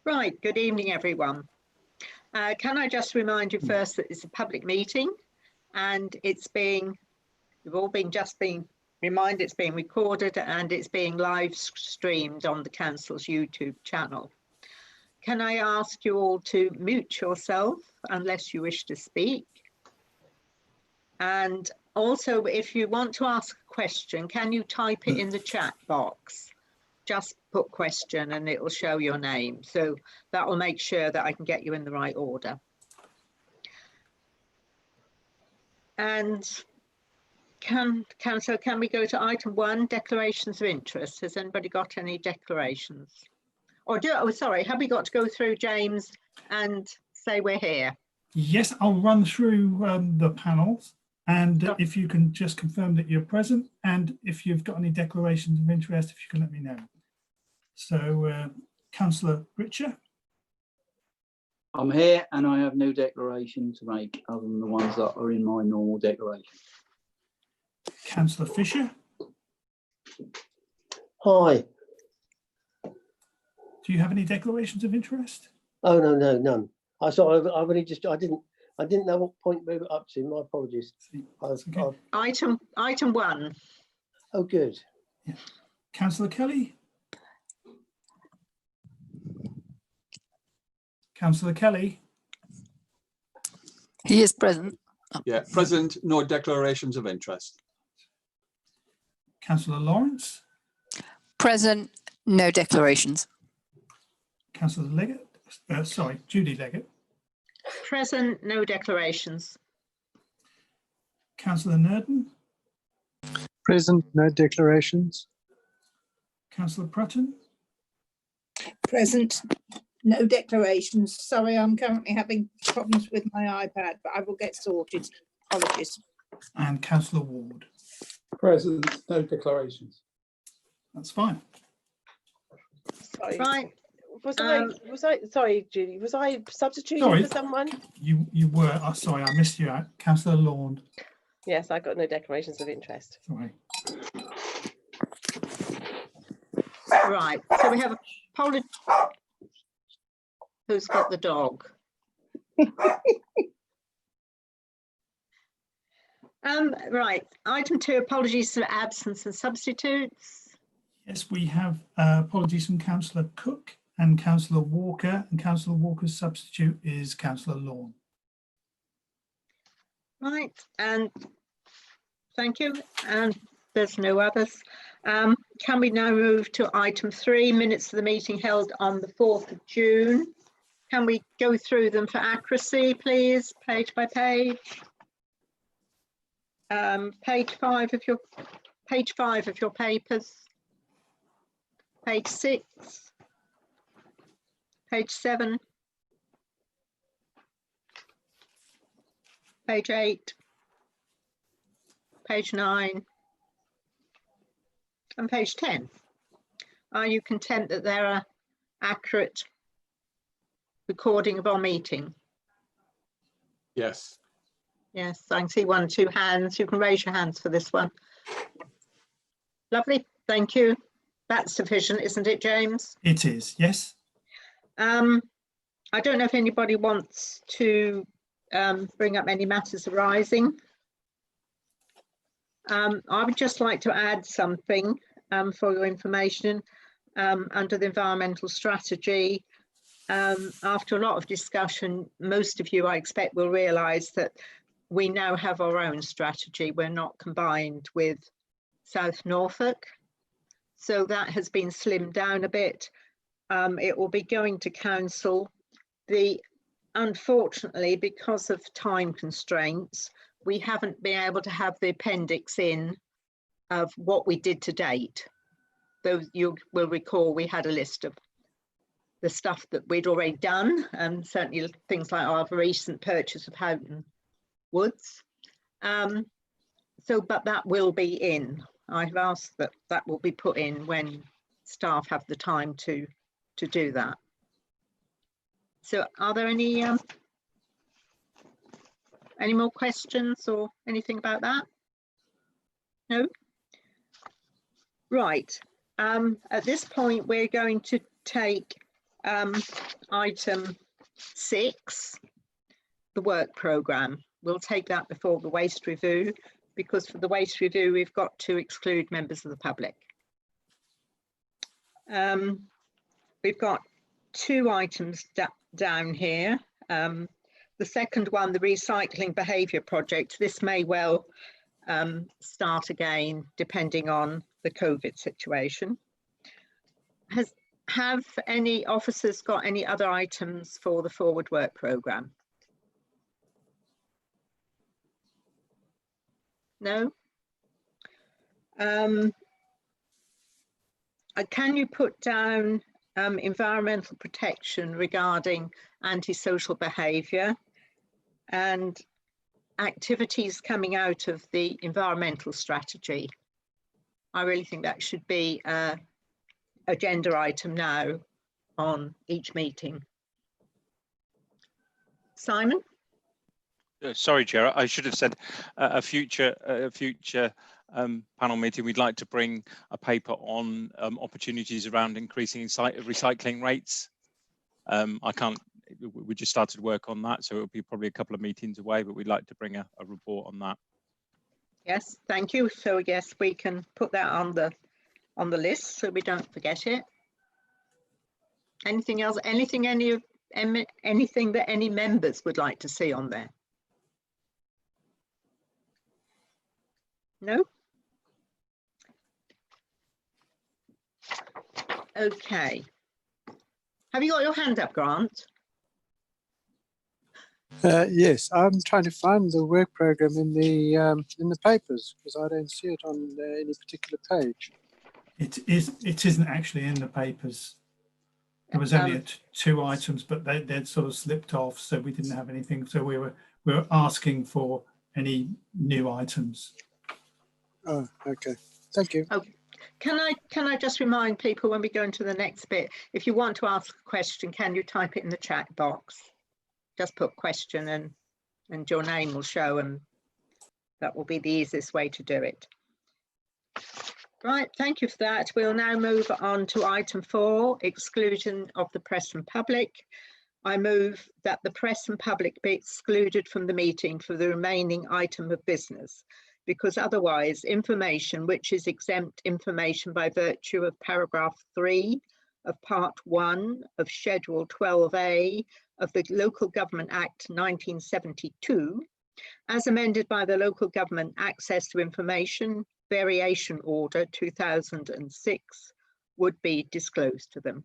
Right, good evening, everyone. Can I just remind you first that it's a public meeting and you've all been reminded it's being recorded and it's being live streamed on the council's YouTube channel. Can I ask you all to mute yourself unless you wish to speak? And also, if you want to ask a question, can you type it in the chat box? Just put question and it will show your name. So that will make sure that I can get you in the right order. And can we go to item 1, declarations of interest? Has anybody got any declarations? Or have we got to go through, James, and say we're here? Yes, I'll run through the panels, and if you can just confirm that you're present, and if you've got any declarations of interest, if you can let me know. So, Councillor Richer. I'm here and I have no declaration to make other than the ones that are in my normal declaration. Councillor Fisher. Hi. Do you have any declarations of interest? Oh no, none. I didn't know what point we were up to. My apologies. Okay. Item 1. Oh, good. Yeah. Councillor Kelly. Councillor Kelly. He is present. Yeah, present, no declarations of interest. Councillor Lawrence. Present, no declarations. Councillor Leggett. Judy Leggett. Present, no declarations. Councillor Nurden. Present, no declarations. Councillor Prutton. Present, no declarations. Sorry, I'm currently having problems with my iPad, but I will get sorted. Apologies. And Councillor Ward. Present, no declarations. That's fine. Sorry. Right. Sorry, Judy, was I substituting for someone? You were. Oh, sorry, I missed you out. Councillor Laund. Yes, I got no declarations of interest. Sorry. Right, so we have a poll. Who's got the dog? Right, item 2, apologies for absence and substitutes. Yes, we have apologies from Councillor Cook and Councillor Walker, and Councillor Walker's substitute is Councillor Lawn. Right, and thank you. And there's no others. Can we now move to item 3, minutes of the meeting held on the 4th of June? Can we go through them for accuracy, please, page by page? Page 5 of your papers. Page 6. Page 7. Page 8. Page 9. And page 10. Are you content that there are accurate recording of our meeting? Yes. Yes, I can see 1 or 2 hands. You can raise your hands for this one. Lovely, thank you. That's sufficient, isn't it, James? It is, yes. I don't know if anybody wants to bring up any matters arising. I would just like to add something for your information under the environmental strategy. After a lot of discussion, most of you, I expect, will realise that we now have our own strategy. We're not combined with South Norfolk. So that has been slimmed down a bit. It will be going to council. Unfortunately, because of time constraints, we haven't been able to have the appendix in of what we did to date. Though you will recall we had a list of the stuff that we'd already done, and certainly things like our recent purchase of Houghton Woods. But that will be in. I've asked that will be put in when staff have the time to do that. So are there any more questions or anything about that? No? Right. At this point, we're going to take Item 6, the work programme. We'll take that before the waste review, because for the waste review, we've got to exclude members of the public. We've got 2 items down here. The second one, the recycling behaviour project. This may well start again, depending on the COVID situation. Have any officers got any other items for the forward work programme? No? Can you put down environmental protection regarding antisocial behaviour and activities coming out of the environmental strategy? I really think that should be an agenda item now on each meeting. Simon? Sorry, Chair, I should have said a future panel meeting. We'd like to bring a paper on opportunities around increasing recycling rates. We just started work on that, so it'll be probably a couple of meetings away, but we'd like to bring a report on that. Yes, thank you. So yes, we can put that on the list so we don't forget it. Anything else? Anything that any members would like to see on there? No? Okay. Have you got your hand up, Grant? Yes, I'm trying to find the work program in the papers because I don't see it on any particular page. It isn't actually in the papers. There was only 2 items, but they'd sort of slipped off, so we didn't have anything. So we were asking for any new items. Oh, okay. Thank you. Okay. Can I just remind people when we go into the next bit, if you want to ask a question, can you type it in the chat box? Just put question and your name will show, and that will be the easiest way to do it. Right, thank you for that. We'll now move on to item 4, exclusion of the press and public. I move that the press and public be excluded from the meeting for the remaining item of business, because otherwise information which is exempt information by virtue of paragraph 3 of part 1 of schedule 12A of the Local Government Act 1972, as amended by the Local Government Access to Information Variation Order 2006, would be disclosed to them.